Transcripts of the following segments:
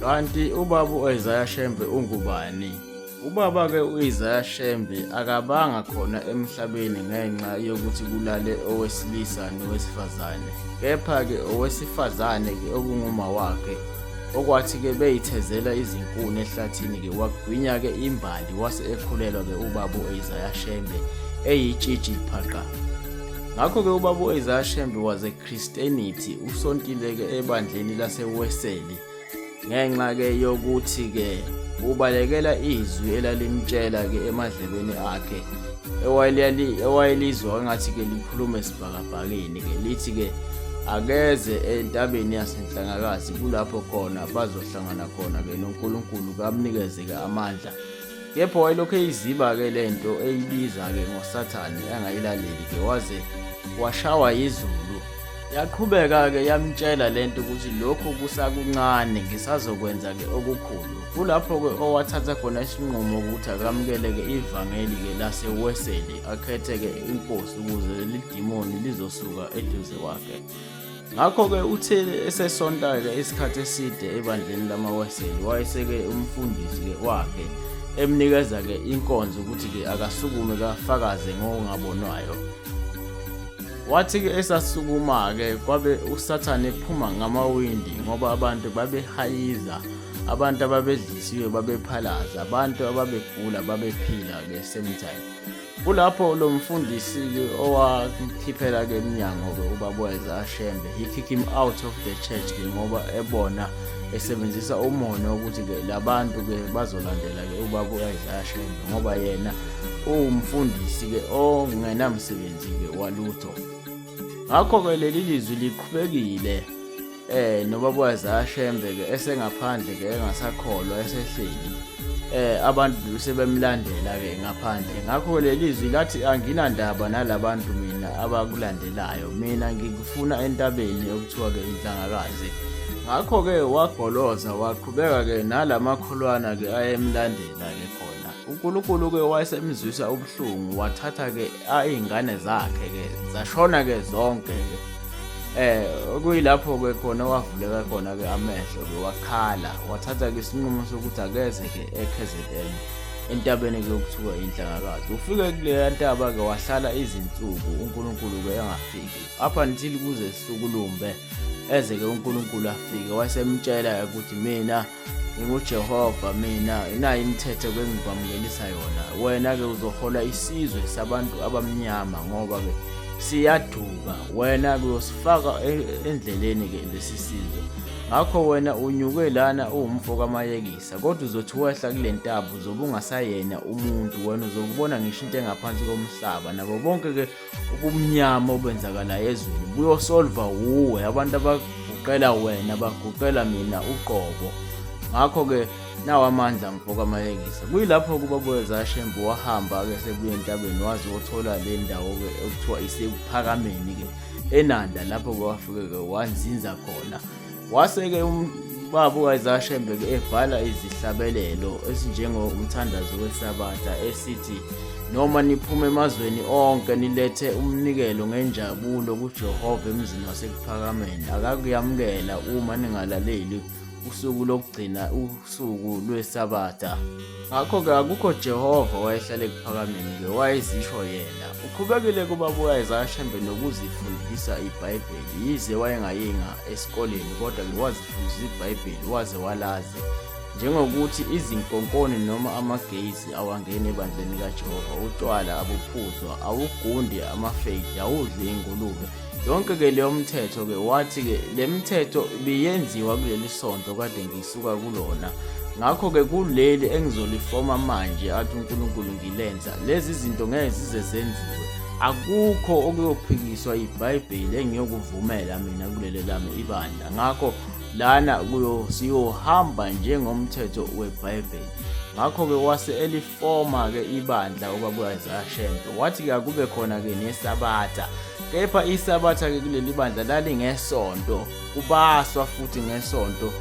Kanti ubaba u-Isiah Shembe ungubani? Ubaba-ke u-Isiah Shembe akabanga khona emhlabeni ngenxa yokuthi kulale owesilisa nowesifazane. Kepha-ke owesifazane-ke okunguma wakhe okwathi-ke beyithezela izinkuni ehlathini-ke wagwinya-ke imbali wase ekhulelwa-ke ubaba u-Isiah Shembe eyitshitshi phaqa. Ngakho-ke ubaba u-Isiah Shembe waze Christianity usontile-ke ebandleni laseWeseli ngenxa-ke yokuthi-ke ubalekela izwi elalimtshela-ke emadlebeni akhe ewayelizwa engathi-ke likhuluma esibhakabhakeni-ke lithi-ke akeze entabeni yasenhlangakazi kulapho khona bazohlangana khona-ke noNkulunkulu kamnikeze-ke amandla. Kepha wayelokhu eyiziba-ke lento eyibiza-ke ngoSathane angayilaleli-ke waze washawa yizulu. Yaqhubeka-ke yamtshela lento ukuthi lokhu kusakuncane ngisazokwenza-ke okukhulu. Kulapho-ke owathatha khona isinqumo ukuthi akamukele-ke ivangeli-ke laseWeseli akhethe-ke inkosi ukuze leli dimoni lizosuka eduze kwakhe. Ngakho-ke uthe esesonta-ke isikhathi eside ebandleni lamaWeseli wayeseke umfundisi-ke wakhe emnikeza-ke inkonzo ukuthi-ke akasukume kafakaze ngokungabonwayo. Wathi-ke esasukuma-ke kwabe uSathane ephuma ngamawindi ngoba abantu babehayiza, abantu ababedlisiwe babephalaza, abantu ababegula babephila-ke same time. Kulapho lo mfundisi-ke owakhiphela-ke eminyango-ke ubaba u-Isiah Shembe, he kick him out of the church-ke ngoba ebona esebenzisa umono ukuthi-ke labantu-ke bazolandela-ke ubaba u-Isiah Shembe ngoba yena uwumfundisi-ke ongenamsebenzi-ke walutho. Ngakho-ke leli lizwi liqhubekile nobaba u-Isiah Shembe-ke esengaphandle-ke engasakholwa esehleli. Abantu sebemlandela-ke ngaphandle. Ngakho leli lizwi lathi anginandaba nalabantu mina abakulandelayo, mina ngikufuna entabeni okuthiwa-ke inhlangakazi. Ngakho-ke wagoloza waqhubeka-ke nalamakholwana-ke ayemlandela-ke khona. uNkulunkulu-ke wayesemzwisa ubuhlungu, wathatha-ke iy'ngane zakhe-ke zashona-ke zonke-ke. Okuyilapho-ke khona wavuleka khona-ke amehlo-ke wakhala, wathatha-ke isinqumo sokuthi akeze-ke eKZN entabeni-ke okuthiwa inhlangakazi. Ufike kuleya ntaba-ke wahlala izinsuku uNkulunkulu-ke engafiki up until kuze sihlukulume eze-ke uNkulunkulu afike. Wayesemtshela ukuthi mina nginguJehova, mina inayo imithetho bengikwamkelisa yona, wena-ke uzohola isizwe sabantu abamnyama ngoba-ke siyaduka, wena-ke uyosifaka endleleni-ke lesi sizwe. Ngakho wena unyuke lana uwumfo kamayekisa, kodwa uzothi wehla kule ntaba uzobe ungasayena umuntu, wena uzokubona ngisho into engaphansi komhlaba nabo bonke-ke ubumnyama obenzakalayo ezweni buyosolva wuwe. Abantu abaguqela wena baguqela mina uqobo. Ngakho-ke nawo amandla mfo kamayekisa. Kuyilapho ubaba u-Isiah Shembe wahamba-ke sebuya entabeni waze wothola le ndawo-ke okuthiwa isephakameni-ke eNanda. Lapho-ke wafike-ke wanzinza khona. Wase-ke ubaba u-Isiah Shembe-ke ebhala izihlabelelo ezinjengomthandazo wesabatha esithi noma niphume emazweni onke nilethe umnikelo ngenjabulo kuJehova emzini wasekuphakameni, akakuyamukela uma ningalaleli usuku lokugcina, usuku lwesabatha. Ngakho-ke akukho Jehova wayehlale kuphakameni-ke, wayezisho yena. Uqhubekile kubaba u-Isiah Shembe nokuzifundisa iBhayibheli, yize wayengayinga esikoleni kodwa-ke wazifundisa iBhayibheli waze walazi. Njengokuthi izinkonkoni noma amageyisi awangeni ebandleni kaJehova, utshwala abuphuzwa, awugundi amafeyidi, awudli ingulube. Yonke-ke leyo mthetho-ke wathi-ke le mithetho biyenziwa kuleli sonto kade ngisuka kulona. Ngakho-ke kuleli engizolifoma manje athi uNkulunkulu ngilenza. Lezi zinto ngeke zize zenziwe. Akukho okuyophikiswa iBhayibheli engiyokuvumela mina kuleli lami ibandla. Ngakho lana siyohamba njengomthetho weBhayibheli. Ngakho-ke wase elifoma-ke ibandla ubaba u-Isiah Shembe. Wathi-ke akube khona-ke nesabatha, kepha isabatha-ke kuleli bandla lalingesonto, kubaswa futhi ngesonto.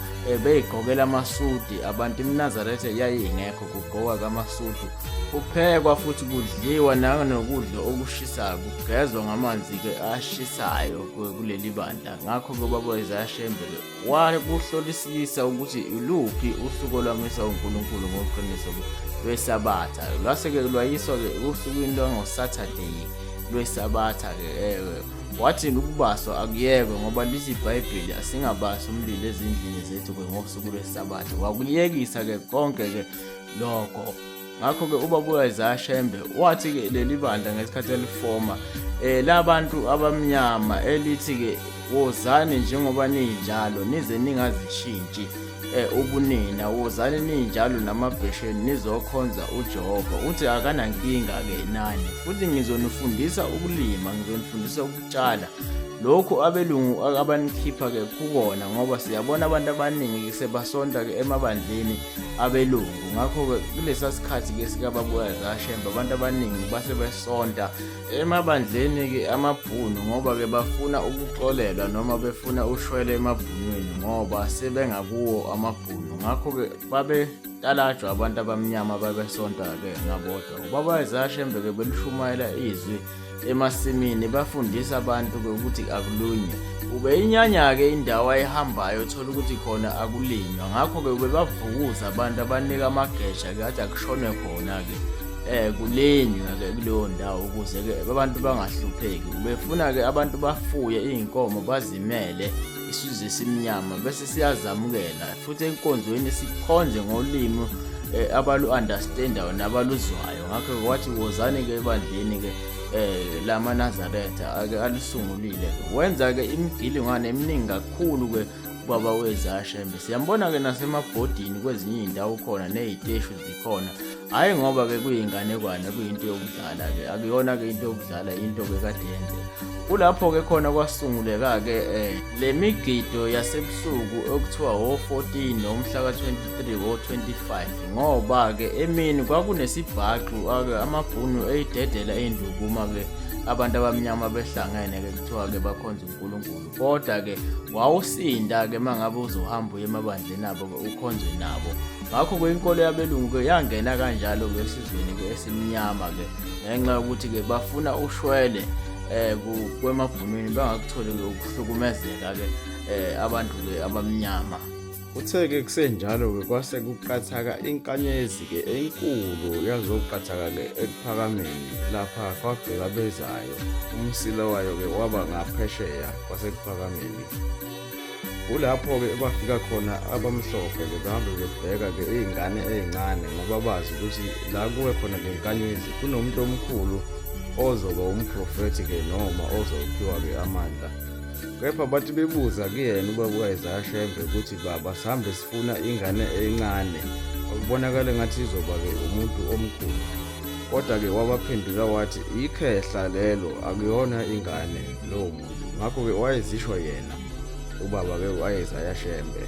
beyigqokela amasudi. Abantu iMnazaretha yayingekho kugqoka kamasudi, kuphekwa futhi kudliwa nanokudla okushisayo, kugezwa ngamanzi-ke ashisayo kuleli bandla. Ngakho-ke ubaba Isiah Shembe-ke wakuhlolisisa ukuthi iluphi usuku olwamiswa uNkulunkulu ngoqiniso lwesabatha. Lwase-ke lwayiswa-ke usukwini lwangoSaturday lwesabatha-ke. Wathi ukubaswa akuyekwe ngoba lithi iBhayibheli asingabasi umlilo ezindlini zethu-ke ngosuku lwesabatha. Wakuliyekisa-ke konke-ke lokho. Ngakho-ke ubaba Isiah Shembe wathi-ke leli bandla ngesikhathi elifoma labantu abamnyama elithi-ke wozani njengoba ninjalo nize ningazishintshi ubunina, wozani ninjalo namabhesheni nizokhonza uJehova. Uthi akanankinga-ke nani, futhi ngizonifundisa ukulima, ngizonifundisa ukutshala. Lokhu abelungu abanikhipha-ke kukona ngoba siyabona abantu abaningi sebasonta-ke emabandleni abelungu. Ngakho-ke kulesa sikhathi-ke sikababa Isiah Shembe abantu abaningi base besonta emabandleni-ke amabhunu ngoba-ke bafuna ukuxolelwa noma befuna ushwele emabhunwini ngoba sebengakuwo amabhunu. Ngakho-ke babetalajwa abantu abamnyama babesonta-ke ngabodwa. Ubaba Isiah Shembe-ke belishumayela izwi emasimini, bafundisa abantu-ke ukuthi akulunywe. Ubeyinyanya-ke indawo ayihambayo uthola ukuthi khona akulinywa. Ngakho-ke bebavukuza abantu abanika amagesha-ke athi akushonwe khona-ke kulinywe-ke kuleyo ndawo ukuze-ke abantu bangahlupheki. Befuna-ke abantu bafuye iy'nkomo bazimele isizwe esimnyama bese siyazamukela futhi enkonzweni sikhonze ngolimi abalu-understandayo nabaluzwayo. Ngakho-ke wathi wozani-ke ebandleni-ke lamaNazaretha alisungulile-ke. Wenza-ke imigilingwane eminingi kakhulu-ke ubaba Isiah Shembe. Siyambona-ke nasemabhodini kwezinye iy'ndawo khona ney'teshu zikhona, hhayi ngoba-ke kuyinganekwane, kuyinto yokudlala-ke, akuyona-ke into yokudlala, into-ke kade yenzeka. Kulapho-ke khona kwasunguleka-ke le migido yasebusuku okuthiwa o-14 nomhla ka-23 o-25 ngoba-ke emini kwakunesibhaqu amabhunu eyidedela ey'ndukuma-ke abantu abamnyama behlangene-ke kuthiwa-ke bakhonza uNkulunkulu. Kodwa-ke wawusinda-ke uma ngabe uzohamba uye emabandleni abo-ke ukhonzwe nabo. Ngakho-ke inkolo yabelungu-ke yangena kanjalo-ke esizweni-ke esimnyama-ke ngenxa yokuthi-ke bafuna ushwele kwemabhunwini bangakutholi-ke ukuhlukumezeka-ke abantu-ke abamnyama. Kuthe-ke kusenjalo-ke kwase kuqathaka inkanyezi-ke enkulu yazoqathaka-ke ekuphakameni lapha kwabheka bezayo, umsila wayo-ke waba ngaphesheya kwasekuphakameni. Kulapho-ke bafika khona abamhlophe-ke bahambe bebheka-ke iy'ngane ey'ncane ngoba bazi ukuthi la kuwe khona le nkanyezi kunomuntu omkhulu ozoba umprofethi-ke noma ozophiwa-ke amandla. Kepha bathi bebuza kuyena ubaba Isiah Shembe ukuthi baba sihambe sifuna ingane encane, kubonakala ngathi izoba-ke umuntu omkhulu. Kodwa-ke wabaphendula wathi ikhehla lelo akuyona ingane lowo muntu. Ngakho-ke wayezishwa yena ubaba-ke Isiah Shembe.